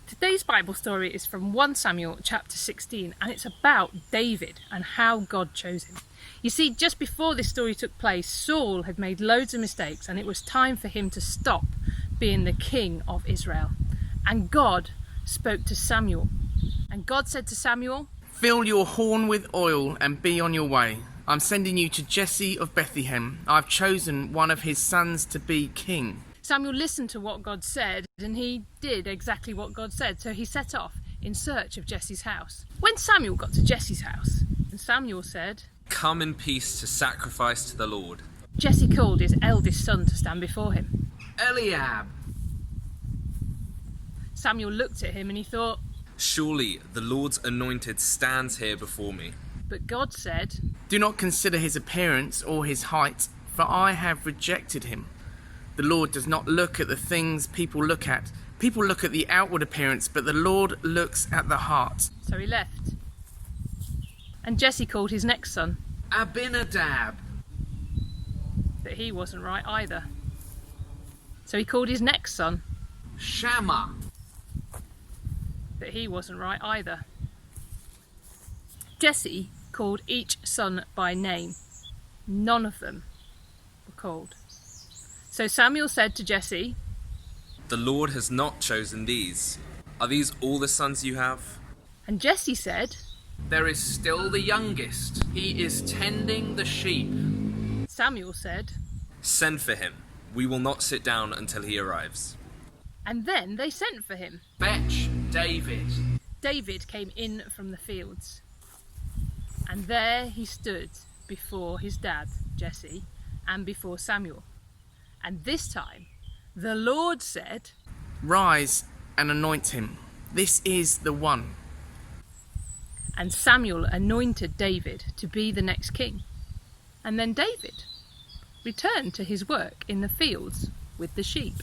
Today's Bible story is from 1 Samuel chapter 16, and it's about David and how God chose him. You see, just before this story took place, Saul had made loads of mistakes and it was time for him to stop being the king of Israel. And God spoke to Samuel. And God said to Samuel, "Fill your horn with oil and be on your way. I'm sending you to Jesse of Bethlehem. I've chosen one of his sons to be king." Samuel listened to what God said, and he did exactly what God said. So he set off in search of Jesse's house. When Samuel got to Jesse's house, and Samuel said, "Come in peace to sacrifice to the Lord." Jesse called his eldest son to stand before him. Eliab. Samuel looked at him and he thought, "Surely the Lord's anointed stands here before me." but God said, "Do not consider his appearance or his height, for I have rejected him. The Lord does not look at the things people look at. People look at the outward appearance, but the Lord looks at the heart." So he left. And Jesse called his next son, Abinadab. but he wasn't right either. So he called his next son, Shammah. but he wasn't right either. Jesse called each son by name. None of them were called. So Samuel said to Jesse, "The Lord has not chosen these. Are these all the sons you have?" and Jesse said, There is still the youngest. He is tending the sheep. Samuel said, "Send for him. We will not sit down until he arrives." and then they sent for him. Fetch David. David came in from the fields, and there he stood before his dad, Jesse, and before Samuel. And this time, the Lord said, "Rise and anoint him. This is the one." and Samuel anointed David to be the next king. And then David returned to his work in the fields with the sheep.